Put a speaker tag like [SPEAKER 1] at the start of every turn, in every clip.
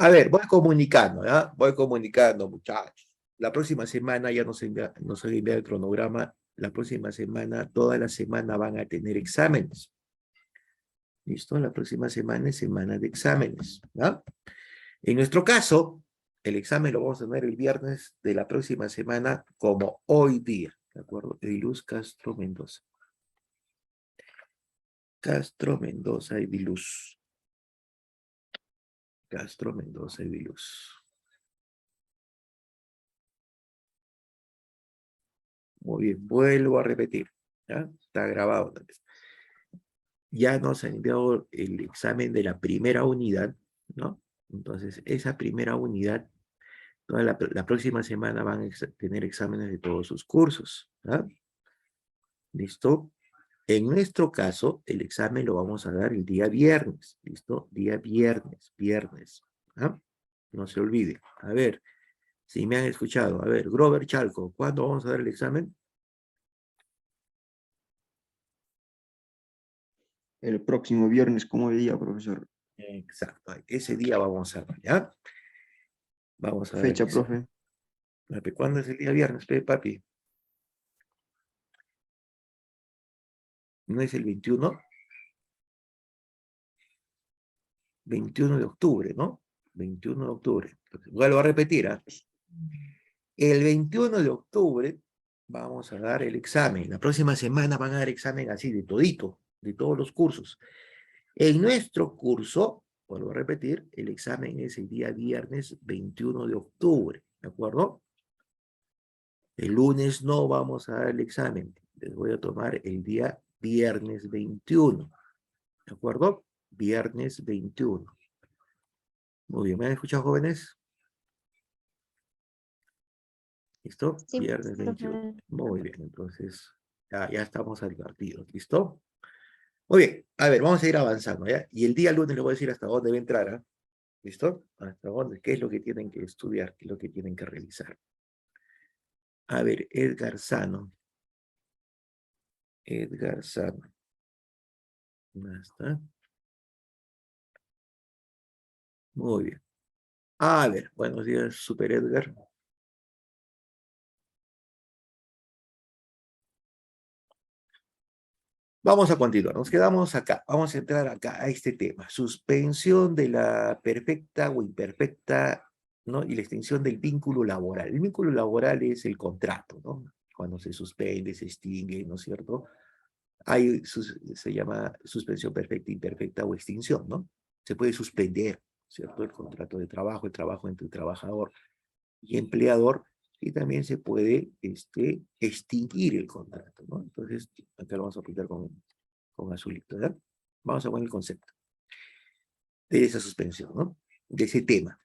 [SPEAKER 1] A ver, voy comunicando, ¿ya? Voy comunicando, muchachos. La próxima semana ya nos envía el cronograma. La próxima semana, toda la semana van a tener exámenes. ¿Listo? La próxima semana es semana de exámenes, ¿ya? En nuestro caso, el examen lo vamos a tener el viernes de la próxima semana, como hoy día, ¿de acuerdo? Ediluz Castro Mendoza. Castro Mendoza Ediluz. Castro Mendoza Ediluz. Muy bien, vuelvo a repetir, ¿ya? Está grabado también. Ya nos han enviado el examen de la primera unidad, ¿no? Entonces, esa primera unidad, toda la próxima semana van a tener exámenes de todos sus cursos, ¿ya? ¿Listo? En nuestro caso, el examen lo vamos a dar el día viernes, ¿listo? Día viernes, ¿ah? No se olvide. A ver, si me han escuchado. A ver, Grover Chalco, ¿cuándo vamos a dar el examen?
[SPEAKER 2] El próximo viernes, como día, profesor.
[SPEAKER 1] Exacto, ese día vamos a dar, ¿ya? Vamos a dar el
[SPEAKER 2] Fecha,
[SPEAKER 1] examen.
[SPEAKER 2] profe.
[SPEAKER 1] ¿Cuándo es el día viernes, papi? ¿No es el 21? 21 de octubre, ¿no? 21 de octubre. Entonces, vuelvo a repetir, ¿ah? El 21 de octubre vamos a dar el examen. La próxima semana van a dar examen así de todito, de todos los cursos. En nuestro curso, vuelvo a repetir, el examen es el día viernes 21 de octubre, ¿de acuerdo? El lunes no vamos a dar el examen. Les voy a tomar el día viernes 21, ¿de acuerdo? Viernes 21. Muy bien, ¿me han escuchado, jóvenes? ¿Listo?
[SPEAKER 3] Sí,
[SPEAKER 1] Viernes 21.
[SPEAKER 3] profe.
[SPEAKER 1] Muy bien, entonces ya estamos advertidos, ¿listo? Muy bien, a ver, vamos a ir avanzando, ¿ya? Y el día lunes les voy a decir hasta dónde va a entrar, ¿ah? ¿Listo? Hasta dónde, qué es lo que tienen que estudiar, qué es lo que tienen que realizar. A ver, Edgar Sano. Edgar Sano. ¿Dónde está? Muy bien. A ver, buenos días, Super Edgar. Vamos a continuar, nos quedamos acá, vamos a entrar acá a este tema, suspensión de la perfecta o imperfecta, ¿no? Y la extinción del vínculo laboral. El vínculo laboral es el contrato, ¿no? Cuando se suspende, se extingue, ¿no es cierto? Se llama suspensión perfecta, imperfecta o extinción, ¿no? Se puede suspender, ¿cierto? El contrato de trabajo, el trabajo entre trabajador y empleador, y también se puede extinguir el contrato, ¿no? Entonces, acá lo vamos a aplicar con azulito, ¿verdad? Vamos a poner el concepto de esa suspensión, ¿no? De ese tema.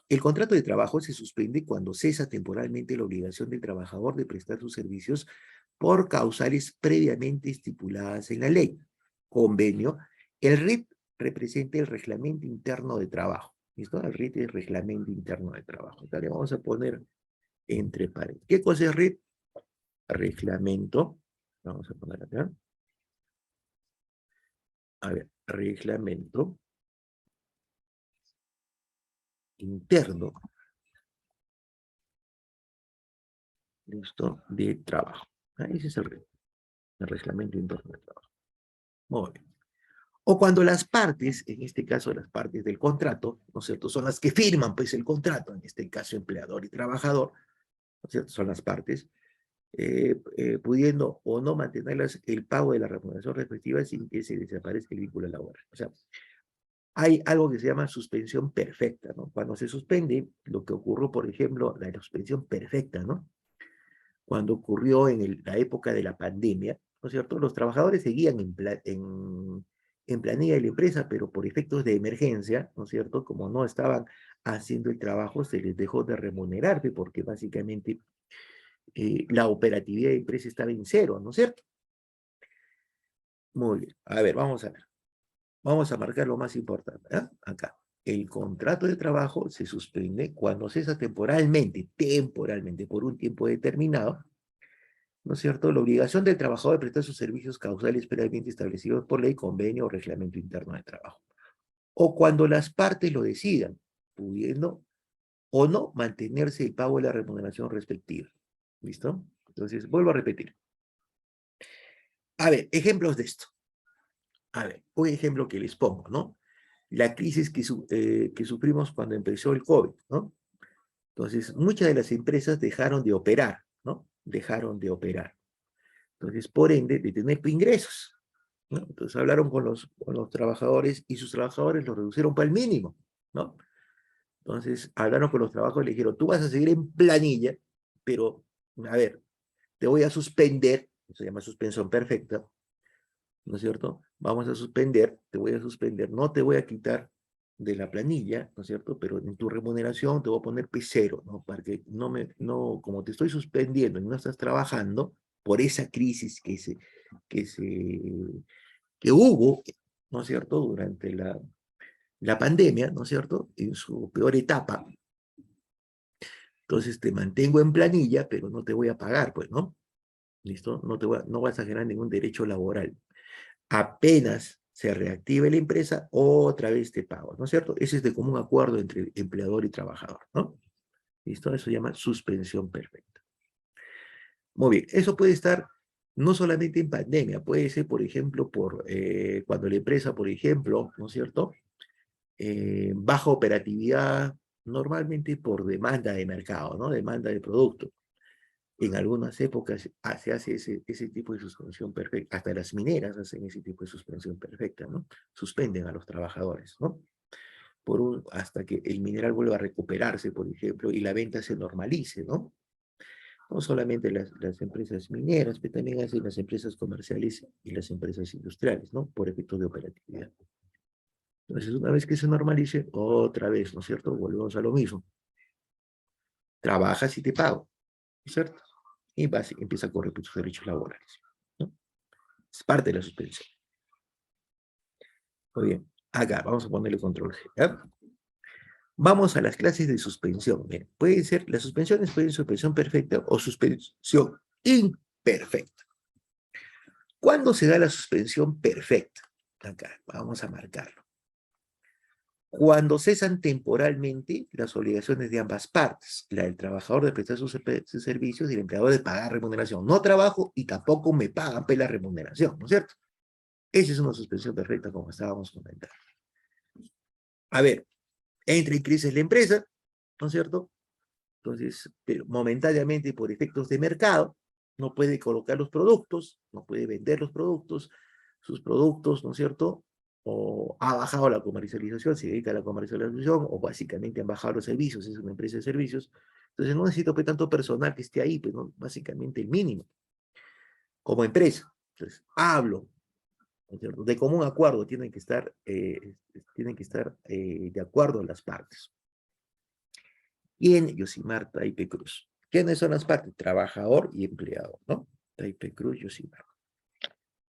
[SPEAKER 1] El contrato de trabajo se suspende cuando cesa temporalmente la obligación del trabajador de prestar sus servicios por causales previamente estipuladas en la ley. Convenio. El RIT representa el reglamento interno de trabajo. ¿Listo? El RIT es el reglamento interno de trabajo. Acá le vamos a poner entre paréntesis. ¿Qué cosa es RIT? Reglamento. Vamos a poner acá. A ver, reglamento interno, ¿listo? De trabajo. Ese es el reglamento interno de trabajo. Muy bien. O cuando las partes, en este caso las partes del contrato, ¿no es cierto? Son las que firman pues el contrato, en este caso empleador y trabajador, ¿no es cierto? Son las partes, pudiendo o no mantenerlas el pago de la remuneración respectiva sin que se desaparezca el vínculo laboral. O sea, hay algo que se llama suspensión perfecta, ¿no? Cuando se suspende, lo que ocurrió, por ejemplo, la suspensión perfecta, ¿no? Cuando ocurrió en la época de la pandemia, ¿no es cierto? Los trabajadores seguían en planilla de la empresa, pero por efectos de emergencia, ¿no es cierto? Como no estaban haciendo el trabajo, se les dejó de remunerarse porque básicamente la operatividad de la empresa estaba en cero, ¿no es cierto? Muy bien. A ver, vamos a ver. Vamos a marcar lo más importante, ¿eh? Acá. El contrato de trabajo se suspende cuando cesa temporalmente, por un tiempo determinado, ¿no es cierto? La obligación del trabajador de prestar sus servicios causales previamente establecidos por ley, convenio o reglamento interno de trabajo. O cuando las partes lo decidan, pudiendo o no mantenerse el pago de la remuneración respectiva. ¿Listo? Entonces, vuelvo a repetir. A ver, ejemplos de esto. A ver, un ejemplo que les pongo, ¿no? La crisis que sufrimos cuando empezó el COVID, ¿no? Entonces, muchas de las empresas dejaron de operar, ¿no? Dejaron de operar. Entonces, por ende, de tener ingresos, ¿no? Entonces, hablaron con los trabajadores y sus trabajadores lo reducieron para el mínimo, ¿no? Entonces, hablaron con los trabajadores y le dijeron, tú vas a seguir en planilla, pero, a ver, te voy a suspender, se llama suspensión perfecta, ¿no es cierto? Vamos a suspender, te voy a suspender, no te voy a quitar de la planilla, ¿no es cierto? Pero en tu remuneración te voy a poner P0, ¿no? Para que no, como te estoy suspendiendo y no estás trabajando por esa crisis que se, que hubo, ¿no es cierto? Durante la pandemia, ¿no es cierto? En su peor etapa. Entonces te mantengo en planilla, pero no te voy a pagar, pues, ¿no? ¿Listo? No vas a generar ningún derecho laboral. Apenas se reactive la empresa, otra vez te pago, ¿no es cierto? Ese es de común acuerdo entre empleador y trabajador, ¿no? ¿Listo? Eso se llama suspensión perfecta. Muy bien, eso puede estar no solamente en pandemia, puede ser, por ejemplo, cuando la empresa, por ejemplo, ¿no es cierto? Baja operatividad, normalmente por demanda de mercado, ¿no? Demanda de producto. En algunas épocas se hace ese tipo de suspensión perfecta, hasta las mineras hacen ese tipo de suspensión perfecta, ¿no? Suspenden a los trabajadores, ¿no? Hasta que el mineral vuelva a recuperarse, por ejemplo, y la venta se normalice, ¿no? No solamente las empresas mineras, pero también hacen las empresas comerciales y las empresas industriales, ¿no? Por efectos de operatividad. Entonces, una vez que se normalice, otra vez, ¿no es cierto? Volvemos a lo mismo. Trabajas y te pago, ¿no es cierto? Y empieza a correr tus derechos laborales, ¿no? Es parte de la suspensión. Muy bien, acá vamos a ponerle control G, ¿ya? Vamos a las clases de suspensión. Miren, las suspensiones pueden ser suspensión perfecta o suspensión imperfecta. ¿Cuándo se da la suspensión perfecta? Acá, vamos a marcarlo. Cuando cesan temporalmente las obligaciones de ambas partes, la del trabajador de prestar sus servicios y el empleador de pagar remuneración. No trabajo y tampoco me pagan la remuneración, ¿no es cierto? Esa es una suspensión perfecta, como estábamos comentando. A ver, entra en crisis la empresa, ¿no es cierto? Entonces, pero momentáneamente por efectos de mercado, no puede colocar los productos, no puede vender los productos, sus productos, ¿no es cierto? O ha bajado la comercialización, se dedica a la comercialización, o básicamente han bajado los servicios, es una empresa de servicios. Entonces no necesito pues, tanto personal que esté ahí, pues ¿no? Básicamente el mínimo, como empresa. Entonces, hablo, ¿no es cierto? De común acuerdo, tienen que estar de acuerdo las partes. ¿Quién? Yosimar Taipe Cruz. ¿Quiénes son las partes? Trabajador y empleador, ¿no? Taipe Cruz, Yosimar.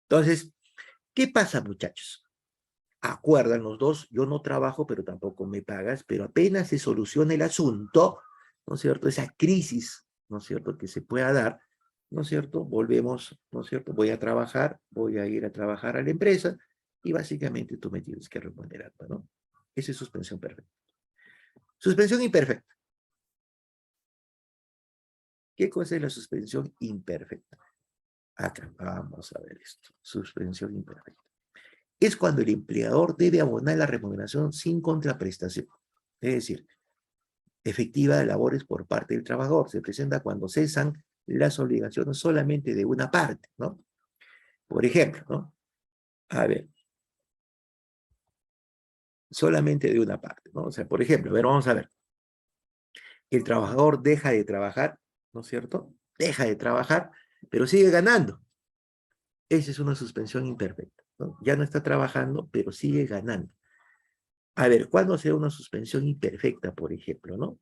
[SPEAKER 1] Entonces, ¿qué pasa, muchachos? Acuerdan los dos, yo no trabajo, pero tampoco me pagas, pero apenas se soluciona el asunto, ¿no es cierto? Esa crisis, ¿no es cierto?, que se pueda dar, ¿no es cierto? Volvemos, ¿no es cierto? Voy a ir a trabajar a la empresa y básicamente tú me tienes que remunerar, ¿no? Esa es suspensión perfecta. Suspensión imperfecta. ¿Qué cosa es la suspensión imperfecta? Acá, vamos a ver esto. Suspensión imperfecta. Es cuando el empleador debe abonar la remuneración sin contraprestación. Es decir, efectiva de labores por parte del trabajador. Se presenta cuando cesan las obligaciones solamente de una parte, ¿no? Por ejemplo, ¿no? A ver, solamente de una parte, ¿no? O sea, por ejemplo, a ver, vamos a ver. El trabajador deja de trabajar, ¿no es cierto? Deja de trabajar, pero sigue ganando. Esa es una suspensión imperfecta, ¿no? Ya no está trabajando, pero sigue ganando. A ver, ¿cuándo se da una suspensión imperfecta, por ejemplo, no?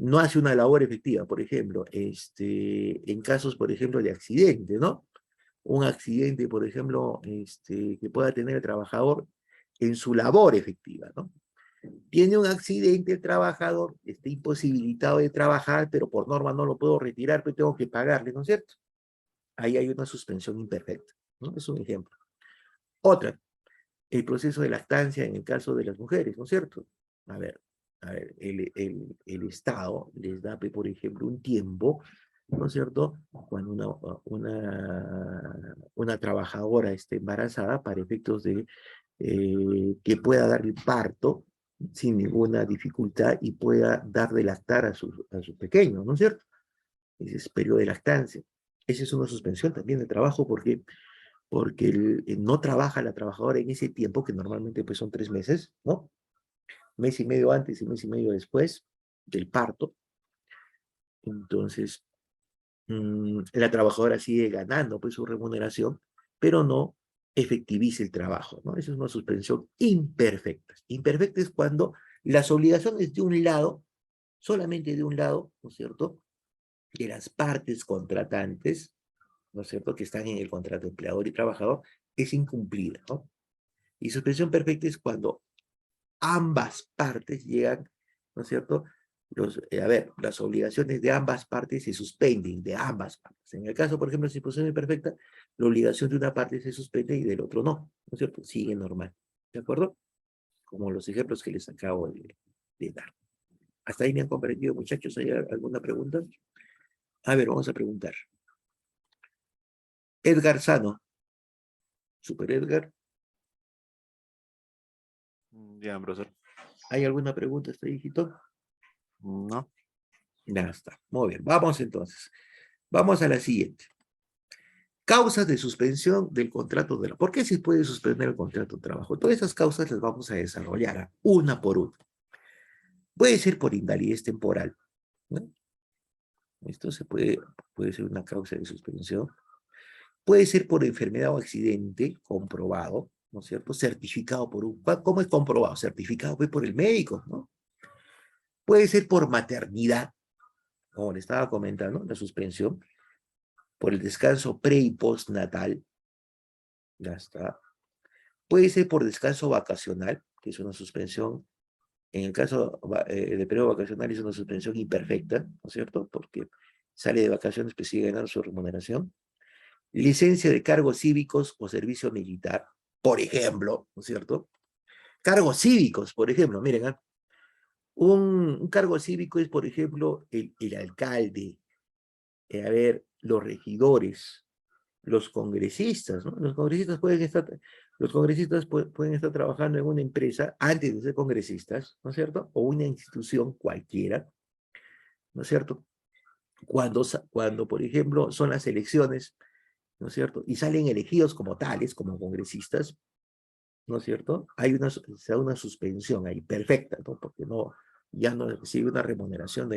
[SPEAKER 1] No hace una labor efectiva, por ejemplo, en casos, por ejemplo, de accidente, ¿no? Un accidente, por ejemplo, que pueda tener el trabajador en su labor efectiva, ¿no? Tiene un accidente el trabajador, está imposibilitado de trabajar, pero por norma no lo puedo retirar, pero tengo que pagarle, ¿no es cierto? Ahí hay una suspensión imperfecta, ¿no? Es un ejemplo. Otra, el proceso de lactancia en el caso de las mujeres, ¿no es cierto? A ver, A ver, el Estado les da, por ejemplo, un tiempo, ¿no es cierto? Cuando una trabajadora esté embarazada para efectos de que pueda dar el parto sin ninguna dificultad y pueda dar de lactar a sus pequeños, ¿no es cierto? Ese es periodo de lactancia. Esa es una suspensión también de trabajo porque no trabaja la trabajadora en ese tiempo, que normalmente pues son 3 meses, ¿no? Mes y medio antes y mes y medio después del parto. Entonces, la trabajadora sigue ganando pues su remuneración, pero no efectiviza el trabajo, ¿no? Esa es una suspensión imperfecta. Imperfecta es cuando las obligaciones de un lado, solamente de un lado, ¿no es cierto?, de las partes contratantes, ¿no es cierto?, que están en el contrato empleador y trabajador, es incumplida, ¿no? Y suspensión perfecta es cuando ambas partes llegan, ¿no es cierto? Las obligaciones de ambas partes se suspenden, de ambas partes. En el caso, por ejemplo, de suspensión imperfecta, la obligación de una parte se suspende y del otro no, ¿no es cierto? Sigue normal, ¿de acuerdo? Como los ejemplos que les acabo de dar. ¿Hasta ahí me han comprendido, muchachos? ¿Hay alguna pregunta? A ver, vamos a preguntar. Edgar Sano. Super Edgar.
[SPEAKER 3] Bien, profesor.
[SPEAKER 1] ¿Hay alguna pregunta hasta ahí, hijito?
[SPEAKER 3] No.
[SPEAKER 1] Ya está. Muy bien. Vamos entonces. Vamos a la siguiente. Causas de suspensión del contrato de trabajo. ¿Por qué se puede suspender el contrato de trabajo? Todas esas causas las vamos a desarrollar una por una. Puede ser por invalidez temporal, ¿no? Esto puede ser una causa de suspensión. Puede ser por enfermedad o accidente comprobado, ¿no es cierto? Certificado por un... ¿Cómo es comprobado? Certificado pues, por el médico, ¿no? Puede ser por maternidad, como le estaba comentando, la suspensión, por el descanso pre y postnatal, ya está. Puede ser por descanso vacacional, que es una suspensión, en el caso de periodo vacacional es una suspensión imperfecta, ¿no es cierto? Porque sale de vacaciones, pues sigue ganando su remuneración. Licencia de cargos cívicos o servicio militar, por ejemplo, ¿no es cierto? Cargos cívicos, por ejemplo, miren, un cargo cívico es, por ejemplo, el alcalde, los regidores, los congresistas, ¿no? Los congresistas pueden estar trabajando en una empresa antes de ser congresistas, ¿no es cierto? O una institución cualquiera, ¿no es cierto? Cuando, por ejemplo, son las elecciones, ¿no es cierto? Y salen elegidos como tales, como congresistas, ¿no es cierto? Se da una suspensión ahí, perfecta, ¿no? Porque ya no recibe una remuneración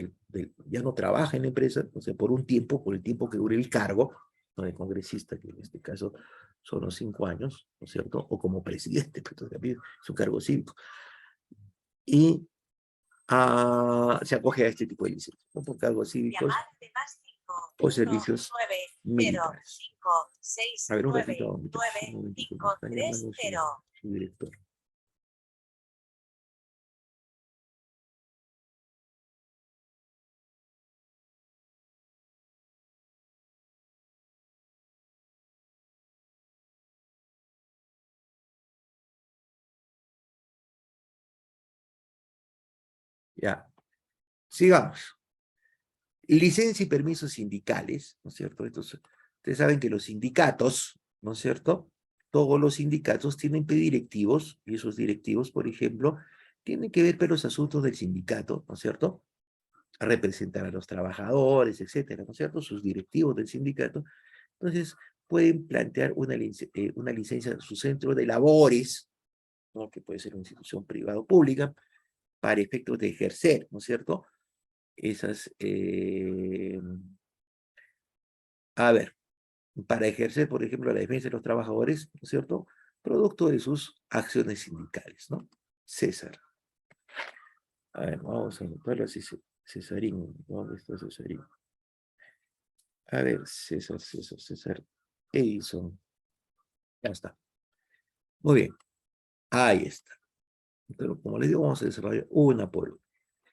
[SPEAKER 1] ya no trabaja en la empresa, o sea, por un tiempo, por el tiempo que dure el cargo, ¿no? De congresista, que en este caso son los 5 años, ¿no es cierto? O como presidente, pues también es un cargo cívico. Y se acoge a este tipo de licencias, ¿no? Por cargos cívicos o servicios militares. A ver, un ratito, un momentito, me están llamando su director. Ya, sigamos. Licencia y permisos sindicales, ¿no es cierto? Entonces, ustedes saben que los sindicatos, ¿no es cierto? Todos los sindicatos tienen directivos, y esos directivos, por ejemplo, tienen que ver con los asuntos del sindicato, ¿no es cierto? Representar a los trabajadores, etcétera, ¿no es cierto? Sus directivos del sindicato. Entonces, pueden plantear una licencia en su centro de labores, ¿no? Que puede ser una institución privada o pública, para efectos de ejercer, ¿no es cierto? A ver, para ejercer, por ejemplo, la defensa de los trabajadores, ¿no es cierto? Producto de sus acciones sindicales, ¿no? César. A ver, vamos a anotarlo así, Cesarín. ¿Dónde está Cesarín? A ver, César Edison. Ya está. Muy bien. Ahí está. Pero como les digo, vamos a desarrollar una por una.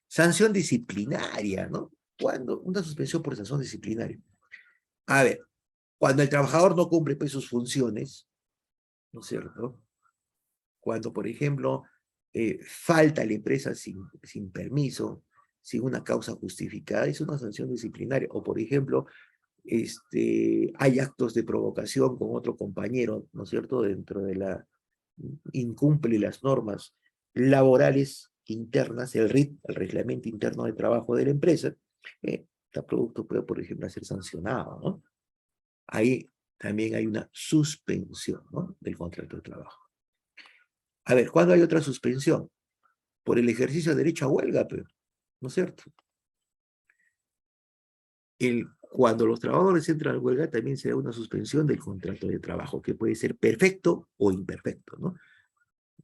[SPEAKER 1] Sanción disciplinaria, ¿no? ¿Cuándo? Una suspensión por sanción disciplinaria. A ver, cuando el trabajador no cumple pues, sus funciones, ¿no es cierto? Cuando, por ejemplo, falta a la empresa sin permiso, sin una causa justificada, es una sanción disciplinaria. O, por ejemplo, hay actos de provocación con otro compañero, ¿no es cierto?, dentro de incumple las normas laborales internas, el RIT, el Reglamento Interno de Trabajo de la empresa, el producto puede, por ejemplo, ser sancionado, ¿no? Ahí también hay una suspensión, ¿no?, del contrato de trabajo. A ver, ¿cuándo hay otra suspensión? Por el ejercicio de derecho a huelga, pero, ¿no es cierto? Cuando los trabajadores entran a huelga, también se da una suspensión del contrato de trabajo, que puede ser perfecto o imperfecto, ¿no?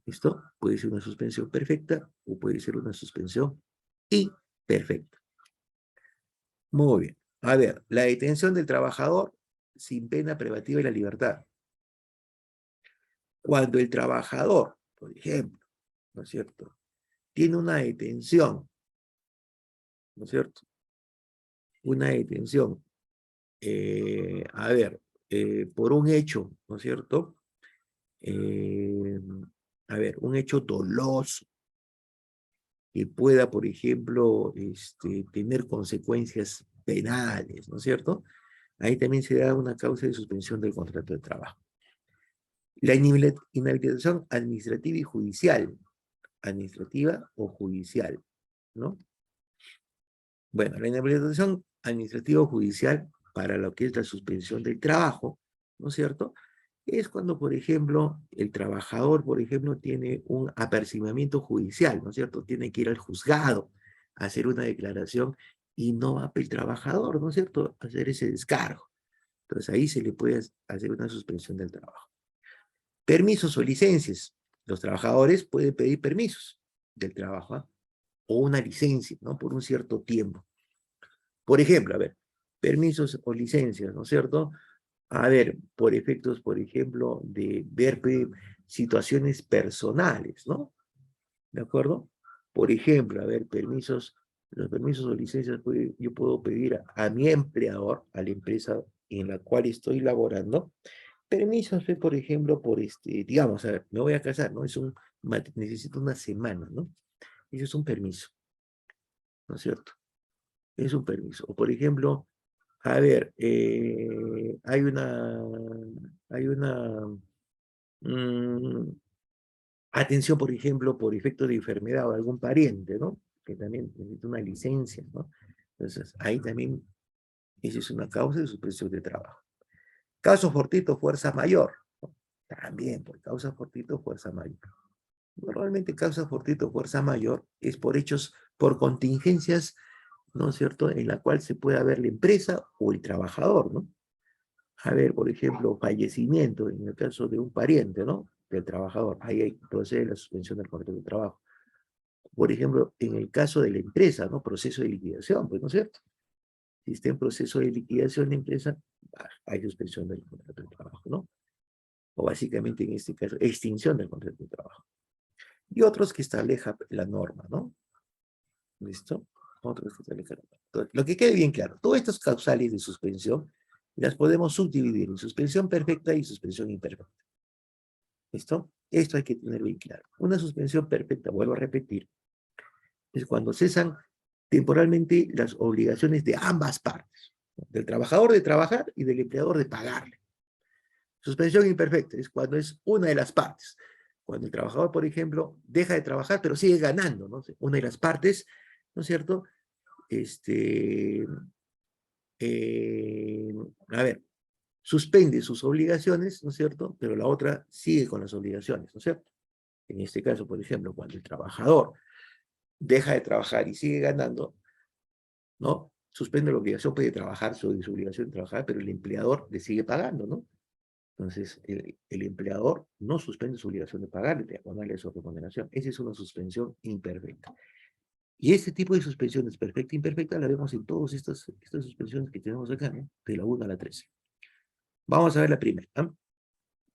[SPEAKER 1] ¿Listo? Puede ser una suspensión perfecta o puede ser una suspensión imperfecta. Muy bien. A ver, la detención del trabajador sin pena privativa de la libertad. Cuando el trabajador, por ejemplo, ¿no es cierto?, tiene una detención, ¿no es cierto?, una detención, por un hecho, ¿no es cierto?, un hecho doloso, que pueda, por ejemplo, tener consecuencias penales, ¿no es cierto? Ahí también se da una causa de suspensión del contrato de trabajo. La inhabilitación administrativa y judicial, administrativa o judicial, ¿no? Bueno, la inhabilitación administrativa o judicial para lo que es la suspensión del trabajo, ¿no es cierto?, es cuando, por ejemplo, el trabajador, por ejemplo, tiene un apercibimiento judicial, ¿no es cierto?, tiene que ir al juzgado a hacer una declaración y no va el trabajador, ¿no es cierto?, a hacer ese descargo. Entonces ahí se le puede hacer una suspensión del trabajo. Permisos o licencias. Los trabajadores pueden pedir permisos del trabajo, ¿eh?, o una licencia, ¿no?, por un cierto tiempo. Por ejemplo, a ver, permisos o licencias, ¿no es cierto? A ver, por efectos, por ejemplo, de ver situaciones personales, ¿no? ¿De acuerdo? Por ejemplo, a ver, los permisos o licencias, yo puedo pedir a mi empleador, a la empresa en la cual estoy laborando, permisos, por ejemplo, digamos, a ver, me voy a casar, ¿no? Necesito una semana, ¿no? Eso es un permiso, ¿no es cierto? Es un permiso. O, por ejemplo, a ver, hay una atención, por ejemplo, por efecto de enfermedad o algún pariente, ¿no?, que también necesita una licencia, ¿no? Entonces, ahí también, esa es una causa de suspensión de trabajo. Caso fortuito, fuerza mayor, ¿no? También, por causa fortuito, fuerza mayor. Normalmente, causa fortuito, fuerza mayor, es por hechos, por contingencias, ¿no es cierto?, en la cual se puede haber la empresa o el trabajador, ¿no? A ver, por ejemplo, fallecimiento, en el caso de un pariente, ¿no?, del trabajador, ahí procede la suspensión del contrato de trabajo. Por ejemplo, en el caso de la empresa, ¿no?, proceso de liquidación, pues, ¿no es cierto? Si está en proceso de liquidación la empresa, hay suspensión del contrato de trabajo, ¿no? O básicamente, en este caso, extinción del contrato de trabajo. Y otros que establezca la norma, ¿no? ¿Listo? Otros que establezca la norma. Entonces, lo que quede bien claro, todas estas causales de suspensión las podemos subdividir en suspensión perfecta y suspensión imperfecta. ¿Listo? Esto hay que tener bien claro. Una suspensión perfecta, vuelvo a repetir, es cuando cesan temporalmente las obligaciones de ambas partes, ¿no?, del trabajador de trabajar y del empleador de pagarle. Suspensión imperfecta es cuando es una de las partes. Cuando el trabajador, por ejemplo, deja de trabajar, pero sigue ganando, ¿no? Una de las partes, ¿no es cierto? A ver, suspende sus obligaciones, ¿no es cierto?, pero la otra sigue con las obligaciones, ¿no es cierto? En este caso, por ejemplo, cuando el trabajador deja de trabajar y sigue ganando, ¿no?, suspende la obligación, puede trabajar sobre su obligación de trabajar, pero el empleador le sigue pagando, ¿no? Entonces, el empleador no suspende su obligación de pagarle, de abonarle su remuneración. Esa es una suspensión imperfecta. Y este tipo de suspensiones perfecta e imperfecta la vemos en todas estas suspensiones que tenemos acá, ¿no?, de la 1 a la 13. Vamos a ver la primera, ¿no?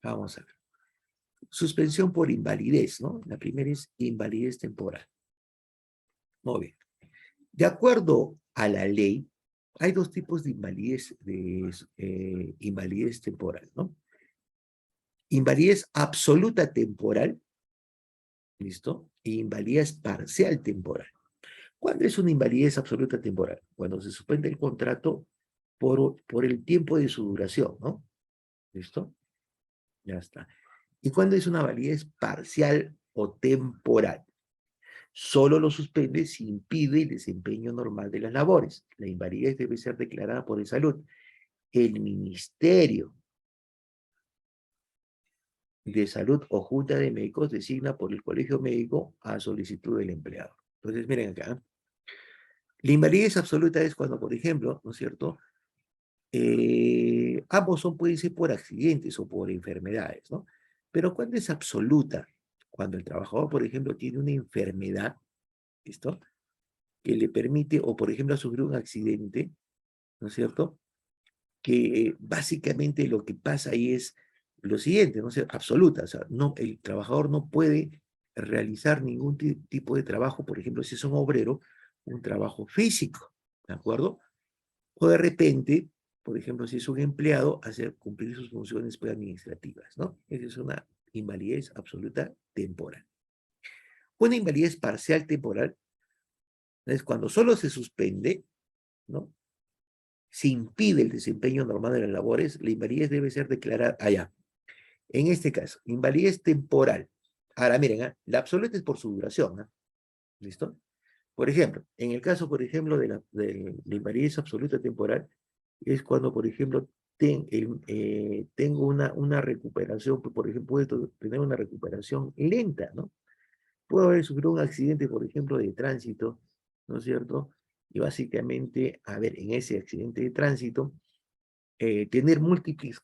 [SPEAKER 1] Vamos a ver. Suspensión por invalidez, ¿no? La primera es invalidez temporal. Muy bien. De acuerdo a la ley, hay dos tipos de invalidez temporal, ¿no? Invalidez absoluta temporal, ¿listo? e invalidez parcial temporal. ¿Cuándo es una invalidez absoluta temporal? Cuando se suspende el contrato por el tiempo de su duración, ¿no? ¿Listo? Ya está. ¿Y cuándo es una validez parcial o temporal? Solo lo suspende si impide el desempeño normal de las labores. La invalidez debe ser declarada por el salud. El Ministerio de Salud o Junta de Médicos designa por el Colegio Médico a solicitud del empleado. Entonces, miren acá. La invalidez absoluta es cuando, por ejemplo, ¿no es cierto? Ambos pueden ser por accidentes o por enfermedades, ¿no? Pero cuando es absoluta, cuando el trabajador, por ejemplo, tiene una enfermedad, ¿listo? Que le permite, o por ejemplo, ha sufrido un accidente, ¿no es cierto? Que básicamente lo que pasa ahí es lo siguiente, ¿no? O sea, absoluta, o sea, no, el trabajador no puede realizar ningún tipo de trabajo, por ejemplo, si es un obrero, un trabajo físico, ¿de acuerdo? O de repente, por ejemplo, si es un empleado, hacer cumplir sus funciones pues, administrativas, ¿no? Esa es una invalidez absoluta temporal. Una invalidez parcial temporal es cuando solo se suspende, ¿no? Se impide el desempeño normal de las labores, la invalidez debe ser declarada allá. En este caso, invalidez temporal. Ahora, miren, la absoluta es por su duración, ¿no? ¿Listo? Por ejemplo, en el caso, por ejemplo, de la invalidez absoluta temporal, es cuando, por ejemplo, tengo una recuperación, por ejemplo, puedo tener una recuperación lenta, ¿no? Puedo haber sufrido un accidente, por ejemplo, de tránsito, ¿no es cierto? Y básicamente, a ver, en ese accidente de tránsito, tener múltiples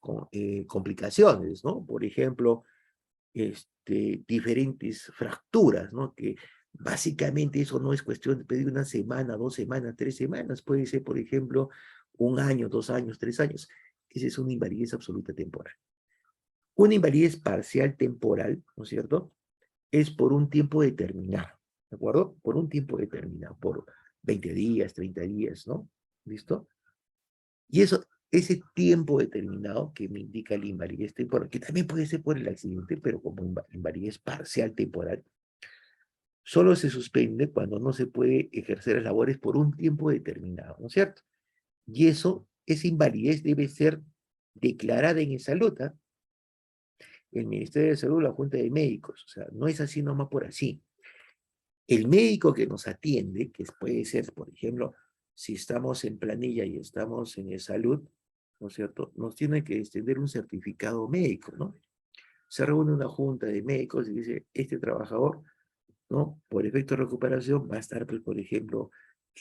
[SPEAKER 1] complicaciones, ¿no? Por ejemplo, diferentes fracturas, ¿no? Que básicamente eso no es cuestión de pedir una semana, 2 semanas, 3 semanas, puede ser, por ejemplo, 1 año, 2 años, 3 años. Esa es una invalidez absoluta temporal. Una invalidez parcial temporal, ¿no es cierto? Es por un tiempo determinado, ¿de acuerdo? Por un tiempo determinado, por 20 días, 30 días, ¿no? ¿Listo? Y eso, ese tiempo determinado que me indica la invalidez temporal, que también puede ser por el accidente, pero como invalidez parcial temporal, solo se suspende cuando no se puede ejercer las labores por un tiempo determinado, ¿no es cierto? Y eso, esa invalidez debe ser declarada en salud, ¿eh? El Ministerio de Salud, la Junta de Médicos, o sea, no es así nomás por así. El médico que nos atiende, que puede ser, por ejemplo, si estamos en planilla y estamos en salud, ¿no es cierto? Nos tiene que extender un certificado médico, ¿no? Se reúne una junta de médicos y dice, este trabajador, ¿no? Por efecto de recuperación va a estar, pues, por ejemplo,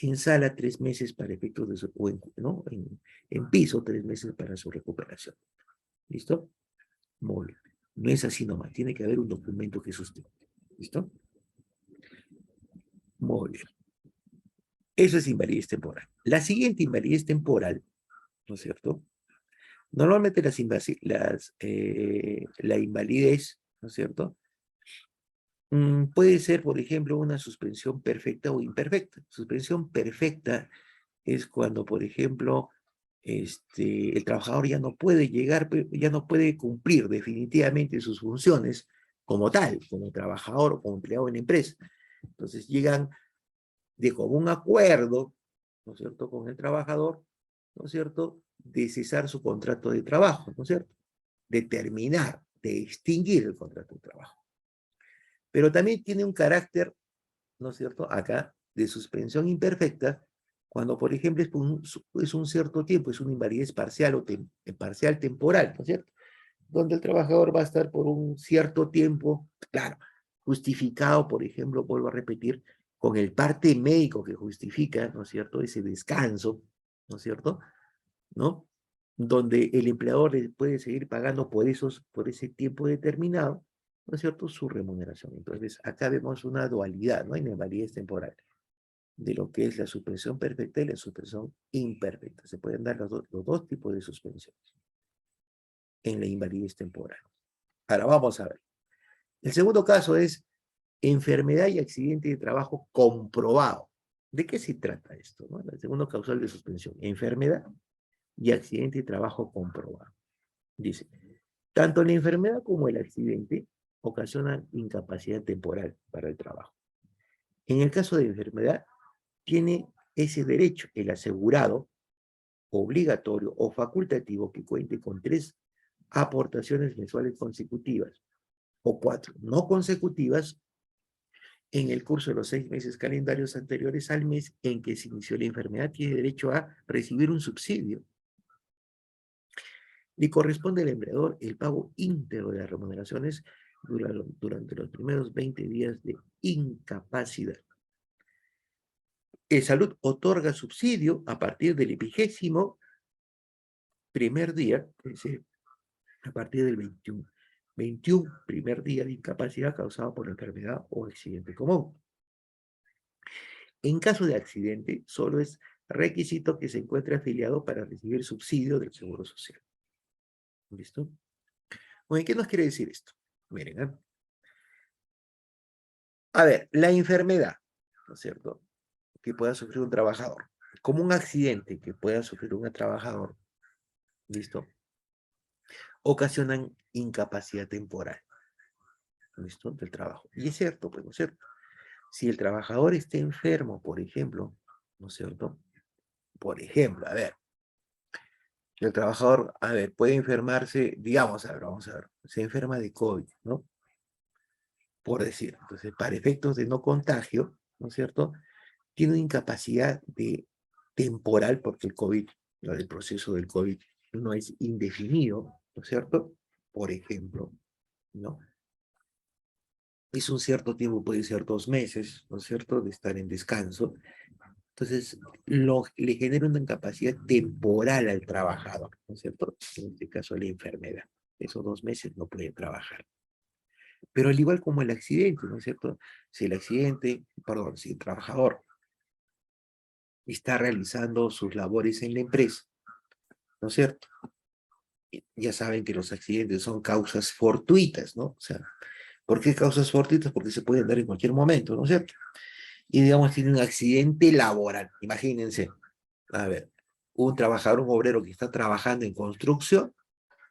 [SPEAKER 1] en sala 3 meses para efectos de su, o ¿no? En piso 3 meses para su recuperación. ¿Listo? Muy bien. No es así nomás, tiene que haber un documento que sustente. ¿Listo? Muy bien. Eso es invalidez temporal. La siguiente invalidez temporal, ¿no es cierto? Normalmente la invalidez, ¿no es cierto? Puede ser, por ejemplo, una suspensión perfecta o imperfecta. Suspensión perfecta es cuando, por ejemplo, el trabajador ya no puede llegar, ya no puede cumplir definitivamente sus funciones como tal, como trabajador o como empleado en la empresa. Entonces llegan de común acuerdo, ¿no es cierto?, con el trabajador, ¿no es cierto?, de cesar su contrato de trabajo, ¿no es cierto?, de terminar, de extinguir el contrato de trabajo. Pero también tiene un carácter, ¿no es cierto?, acá, de suspensión imperfecta, cuando, por ejemplo, es un cierto tiempo, es una invalidez parcial o parcial temporal, ¿no es cierto?, donde el trabajador va a estar por un cierto tiempo, claro, justificado, por ejemplo, vuelvo a repetir, con el parte médico que justifica, ¿no es cierto?, ese descanso, ¿no es cierto?, ¿no? Donde el empleador le puede seguir pagando por ese tiempo determinado, ¿no es cierto?, su remuneración. Entonces, acá vemos una dualidad, ¿no?, en la invalidez temporal, de lo que es la suspensión perfecta y la suspensión imperfecta. Se pueden dar los dos tipos de suspensiones en la invalidez temporal. Ahora vamos a ver. El segundo caso es enfermedad y accidente de trabajo comprobado. ¿De qué se trata esto? ¿No? El segundo causal de suspensión, enfermedad y accidente de trabajo comprobado. Dice, tanto la enfermedad como el accidente ocasionan incapacidad temporal para el trabajo. En el caso de enfermedad, tiene ese derecho el asegurado, obligatorio o facultativo que cuente con 3 aportaciones mensuales consecutivas o 4 no consecutivas en el curso de los 6 meses calendarios anteriores al mes en que se inició la enfermedad, tiene derecho a recibir un subsidio. Le corresponde al empleador el pago íntegro de las remuneraciones durante los primeros 20 días de incapacidad. El Salud otorga subsidio a partir del 21º día, es decir, a partir del 21 primer día de incapacidad causada por enfermedad o accidente común. En caso de accidente, solo es requisito que se encuentre afiliado para recibir subsidio del Seguro Social. ¿Listo? Bueno, ¿qué nos quiere decir esto? Miren, ¿eh? A ver, la enfermedad, ¿no es cierto?, que pueda sufrir un trabajador, como un accidente que pueda sufrir un trabajador, ¿listo?, ocasionan incapacidad temporal, ¿listo?, del trabajo. Y es cierto, pues, ¿no es cierto? Si el trabajador está enfermo, por ejemplo, ¿no es cierto? Por ejemplo, a ver, el trabajador, a ver, puede enfermarse, digamos, a ver, vamos a ver, se enferma de COVID, ¿no? Por decir, entonces, para efectos de no contagio, ¿no es cierto?, tiene una incapacidad temporal, porque el COVID, el proceso del COVID no es indefinido, ¿no es cierto? Por ejemplo, ¿no? Es un cierto tiempo, puede ser 2 meses, ¿no es cierto?, de estar en descanso. Entonces, le genera una incapacidad temporal al trabajador, ¿no es cierto? En este caso, la enfermedad. Esos 2 meses no puede trabajar. Pero al igual como el accidente, ¿no es cierto? Si el accidente, perdón, si el trabajador está realizando sus labores en la empresa, ¿no es cierto? Ya saben que los accidentes son causas fortuitas, ¿no? O sea, ¿por qué causas fortuitas? Porque se pueden dar en cualquier momento, ¿no es cierto? Y digamos, tiene un accidente laboral, imagínense, a ver, un trabajador, un obrero que está trabajando en construcción,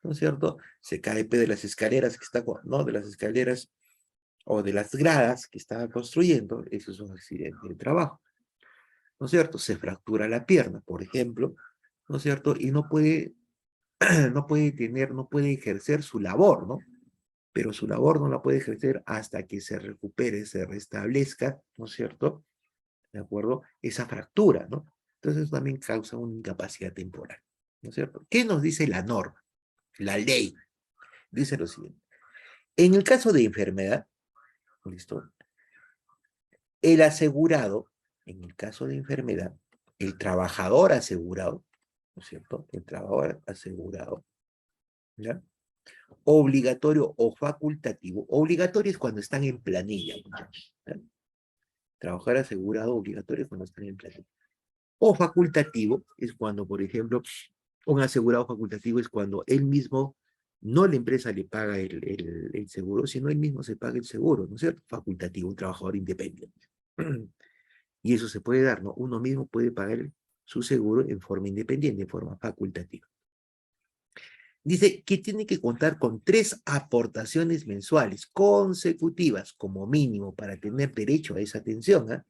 [SPEAKER 1] ¿no es cierto? Se cae de las escaleras que está, ¿no? De las escaleras o de las gradas que estaba construyendo, eso es un accidente de trabajo, ¿no es cierto? Se fractura la pierna, por ejemplo, ¿no es cierto? Y no puede no puede ejercer su labor, ¿no? Pero su labor no la puede ejercer hasta que se recupere, se restablezca, ¿no es cierto?, ¿de acuerdo?, esa fractura, ¿no? Entonces también causa una incapacidad temporal, ¿no es cierto? ¿Qué nos dice la norma? La ley dice lo siguiente. En el caso de enfermedad, ¿listo?, el asegurado, en el caso de enfermedad, el trabajador asegurado, ¿no es cierto?, el trabajador asegurado, ¿ya?, obligatorio o facultativo. Obligatorio es cuando están en planilla, muchachos, ¿ya? Trabajador asegurado obligatorio es cuando están en planilla. O facultativo es cuando, por ejemplo, un asegurado facultativo es cuando él mismo, no la empresa le paga el seguro, sino él mismo se paga el seguro, ¿no es cierto? Facultativo, un trabajador independiente. Y eso se puede dar, ¿no? Uno mismo puede pagar su seguro en forma independiente, en forma facultativa. Dice que tiene que contar con 3 aportaciones mensuales consecutivas como mínimo para tener derecho a esa atención, ¿eh?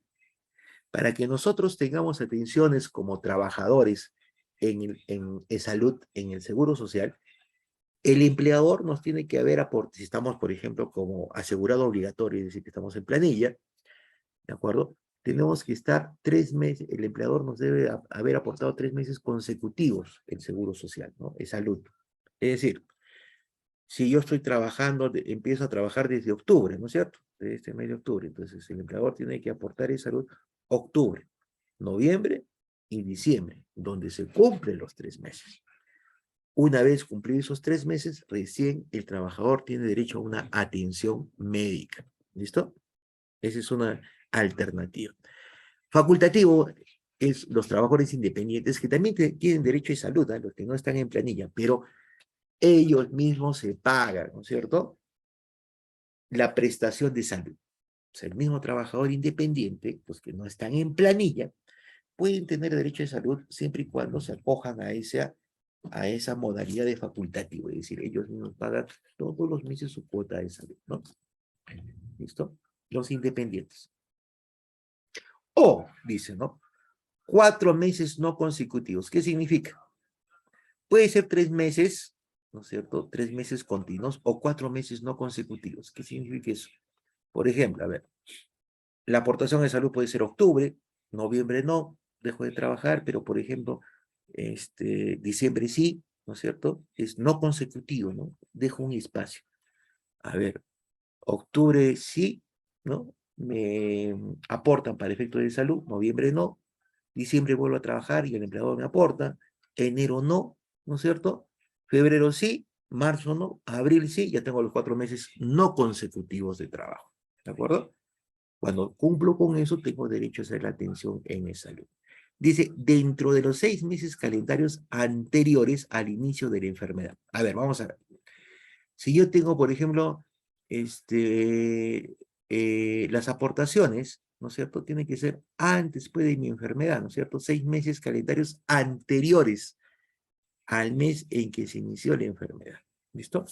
[SPEAKER 1] Para que nosotros tengamos atenciones como trabajadores en salud, en el Seguro Social, el empleador nos tiene que haber aportado, si estamos, por ejemplo, como asegurado obligatorio, es decir, que estamos en planilla, ¿de acuerdo? Tenemos que estar 3 meses, el empleador nos debe haber aportado 3 meses consecutivos el Seguro Social, ¿no? En salud. Es decir, si yo estoy trabajando, empiezo a trabajar desde octubre, ¿no es cierto? De este mes de octubre. Entonces, el empleador tiene que aportar en salud octubre, noviembre y diciembre, donde se cumplen los 3 meses. Una vez cumplidos esos 3 meses, recién el trabajador tiene derecho a una atención médica. ¿Listo? Esa es una alternativa. Facultativo es los trabajadores independientes que también tienen derecho a salud, ¿eh? Los que no están en planilla, pero ellos mismos se pagan, ¿no es cierto?, la prestación de salud. O sea, el mismo trabajador independiente, los que no están en planilla, pueden tener derecho a salud siempre y cuando se acojan a esa a esa modalidad de facultativo, es decir, ellos mismos pagan todos los meses su cuota de salud, ¿no? ¿Listo? Los independientes. O, dice, ¿no? 4 meses no consecutivos. ¿Qué significa? Puede ser 3 meses, ¿no es cierto? 3 meses continuos o 4 meses no consecutivos. ¿Qué significa eso? Por ejemplo, a ver, la aportación de salud puede ser octubre, noviembre no, dejo de trabajar, pero por ejemplo, diciembre sí, ¿no es cierto? Es no consecutivo, ¿no? Dejo un espacio. A ver, octubre sí, ¿no? Me aportan para efectos de salud, noviembre no, diciembre vuelvo a trabajar y el empleador me aporta, enero no, ¿no es cierto? Febrero sí, marzo no, abril sí, ya tengo los 4 meses no consecutivos de trabajo, ¿de acuerdo? Cuando cumplo con eso, tengo derecho a hacer la atención en mi salud. Dice, dentro de los 6 meses calendarios anteriores al inicio de la enfermedad. A ver, vamos a ver. Si yo tengo, por ejemplo, las aportaciones, ¿no es cierto? Tiene que ser antes, después de mi enfermedad, ¿no es cierto? 6 meses calendarios anteriores al mes en que se inició la enfermedad. ¿Listo?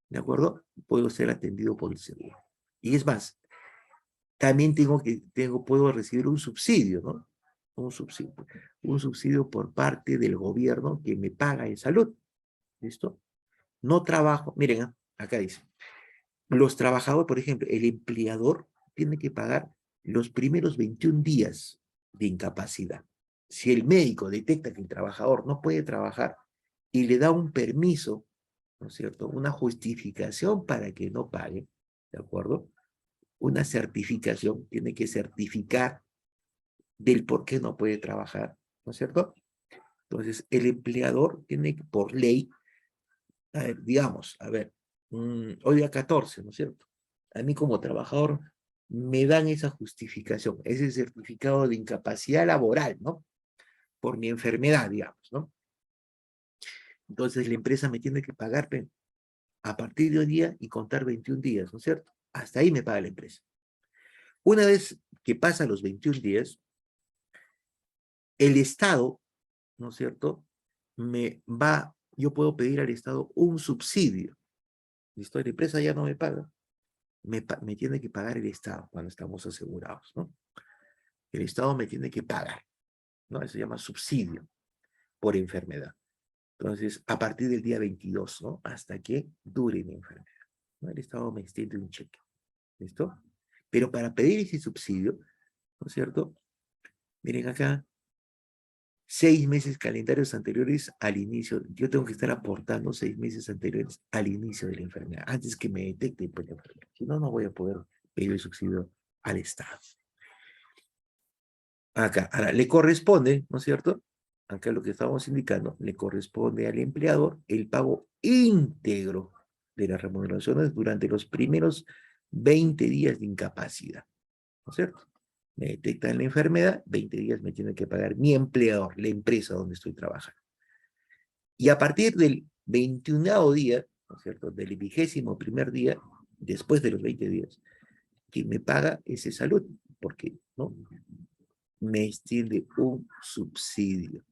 [SPEAKER 1] ¿De acuerdo? Puedo ser atendido por el seguro. Y es más, también puedo recibir un subsidio, ¿no? Un subsidio por parte del gobierno que me paga en salud. ¿Listo? No trabajo, miren, acá dice, los trabajadores, por ejemplo, el empleador tiene que pagar los primeros 21 días de incapacidad. Si el médico detecta que el trabajador no puede trabajar y le da un permiso, ¿no es cierto? Una justificación para que no pague, ¿de acuerdo? Una certificación, tiene que certificar del por qué no puede trabajar, ¿no es cierto? Entonces, el empleador tiene, por ley, a ver, digamos, a ver, hoy día 14, ¿no es cierto? A mí como trabajador me dan esa justificación, ese certificado de incapacidad laboral, ¿no? Por mi enfermedad, digamos, ¿no? Entonces la empresa me tiene que pagar a partir de hoy día y contar 21 días, ¿no es cierto? Hasta ahí me paga la empresa. Una vez que pasan los 21 días, el Estado, ¿no es cierto? Yo puedo pedir al Estado un subsidio. ¿Listo? La empresa ya no me paga. Me tiene que pagar el Estado cuando estamos asegurados, ¿no? El Estado me tiene que pagar, ¿no? Eso se llama subsidio por enfermedad. Entonces, a partir del día 22, ¿no? Hasta que dure mi enfermedad, ¿no? El Estado me extiende un cheque, ¿listo? Pero para pedir ese subsidio, ¿no es cierto? Miren acá, 6 meses calendarios anteriores al inicio, yo tengo que estar aportando 6 meses anteriores al inicio de la enfermedad, antes que me detecte pues, la enfermedad. Si no, no voy a poder pedir el subsidio al Estado. Acá, ahora, le corresponde, ¿no es cierto? Acá lo que estamos indicando, le corresponde al empleador el pago íntegro de las remuneraciones durante los primeros 20 días de incapacidad, ¿no es cierto? Me detectan la enfermedad, 20 días me tiene que pagar mi empleador, la empresa donde estoy trabajando. Y a partir del 21º día, ¿no es cierto? Del 21º día, después de los 20 días, quien me paga es salud, porque, ¿no? Me extiende un subsidio,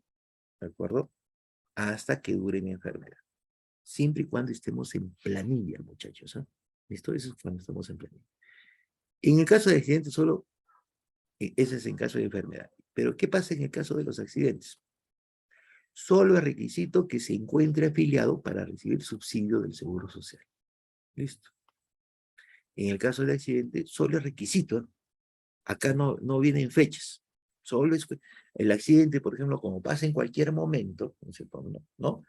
[SPEAKER 1] ¿de acuerdo? Hasta que dure mi enfermedad. Siempre y cuando estemos en planilla, muchachos, ¿eh? ¿Listo? Eso es cuando estamos en planilla. En el caso de accidentes solo, ese es en caso de enfermedad. Pero, ¿qué pasa en el caso de los accidentes? Solo es requisito que se encuentre afiliado para recibir subsidio del Seguro Social. Listo. En el caso del accidente, solo es requisito, ¿eh? Acá no vienen fechas. Solo es el accidente, por ejemplo, como pasa en cualquier momento, ¿no es cierto? ¿No?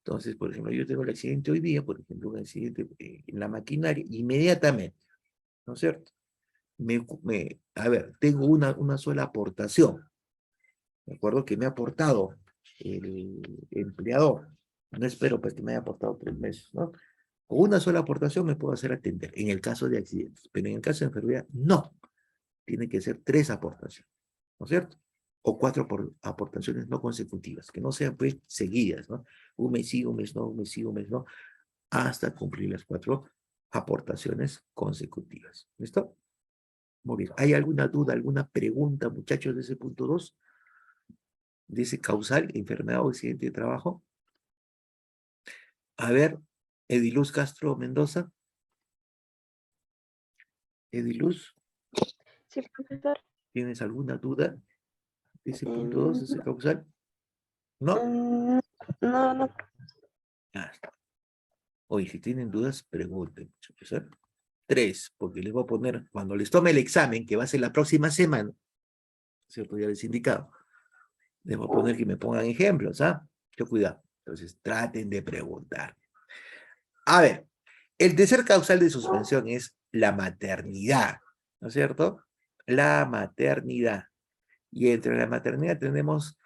[SPEAKER 1] Entonces, por ejemplo, yo tengo el accidente hoy día, por ejemplo, un accidente en la maquinaria, inmediatamente, ¿no es cierto? A ver, tengo una sola aportación, ¿de acuerdo? Que me ha aportado el empleador. No espero pues que me haya aportado 3 meses, ¿no? Con una sola aportación me puedo hacer atender, en el caso de accidentes, pero en el caso de enfermedad, no. Tiene que ser 3 aportaciones, ¿no es cierto? O 4 aportaciones no consecutivas, que no sean pues seguidas, ¿no? Un mes sí, un mes no, un mes sí, un mes no, hasta cumplir las 4 aportaciones consecutivas. ¿Listo? Muy bien. ¿Hay alguna duda, alguna pregunta, muchachos, de ese punto 2? Dice causal, enfermedad o accidente de trabajo. A ver, Ediluz Castro Mendoza. Ediluz,
[SPEAKER 4] Sí, profesor.
[SPEAKER 1] ¿tienes alguna duda? Dice punto 2, ¿es el causal? ¿No?
[SPEAKER 4] No, no.
[SPEAKER 1] Ah, oye, si tienen dudas, pregunten. ¿Sí? 3, porque les voy a poner, cuando les tome el examen, que va a ser la próxima semana, ¿cierto? Ya les he indicado. Les voy a poner que me pongan ejemplos, ¿ah? Yo cuidado. Entonces, traten de preguntar. A ver, el tercer causal de suspensión es la maternidad, ¿no es cierto? La maternidad. Y entre la maternidad tenemos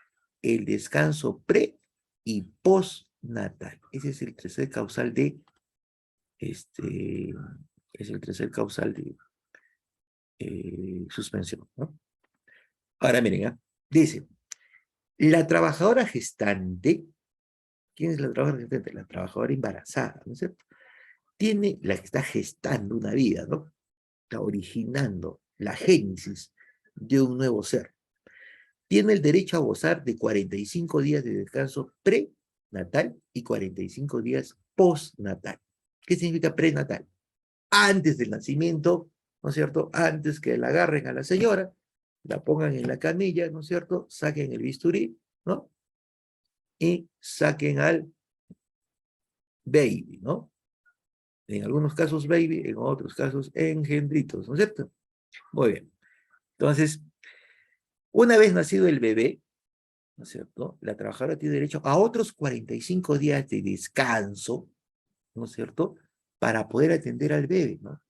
[SPEAKER 1] el descanso pre y postnatal. Ese es el tercer causal de, es el tercer causal de suspensión, ¿no? Ahora miren, ¿ah? Dice, la trabajadora gestante, ¿quién es la trabajadora gestante? La trabajadora embarazada, ¿no es cierto? Tiene la que está gestando una vida, ¿no? Está originando la génesis de un nuevo ser. Tiene el derecho a gozar de 45 días de descanso prenatal y 45 días postnatal. ¿Qué significa prenatal? Antes del nacimiento, ¿no es cierto? Antes que la agarren a la señora, la pongan en la camilla, ¿no es cierto? Saquen el bisturí, ¿no? Y saquen al baby, ¿no? En algunos casos baby, en otros casos engendritos, ¿no es cierto? Muy bien. Entonces, una vez nacido el bebé, ¿no es cierto? La trabajadora tiene derecho a otros 45 días de descanso, ¿no es cierto? Para poder atender al bebé, ¿no?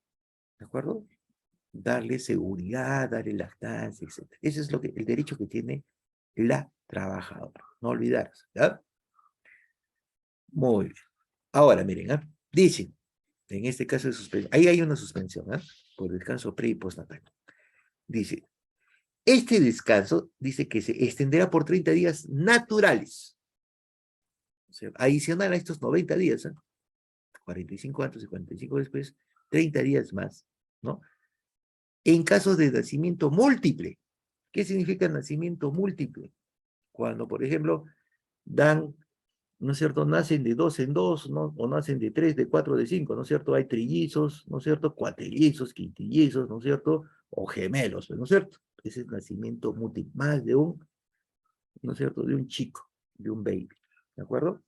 [SPEAKER 1] ¿De acuerdo? Darle seguridad, darle lactancia, etc. Ese es el derecho que tiene la trabajadora. No olvidarse, ¿ya? Muy bien. Ahora, miren, ¿ah? Dicen, en este caso de suspensión, ahí hay una suspensión, ¿ah? Por descanso pre y postnatal. Dice, este descanso dice que se extenderá por 30 días naturales. O sea, adicional a estos 90 días, ¿eh? 45 antes y 45 después, 30 días más, ¿no? En casos de nacimiento múltiple. ¿Qué significa nacimiento múltiple? Cuando, por ejemplo, dan, ¿no es cierto? Nacen de 2 en 2, ¿no? O nacen de 3, de 4, de 5, ¿no es cierto? Hay trillizos, ¿no es cierto? Cuatrillizos, quintillizos, ¿no es cierto? O gemelos, ¿no es cierto? Ese es nacimiento múltiple, más de un, ¿no es cierto? De un chico, de un baby, ¿de acuerdo?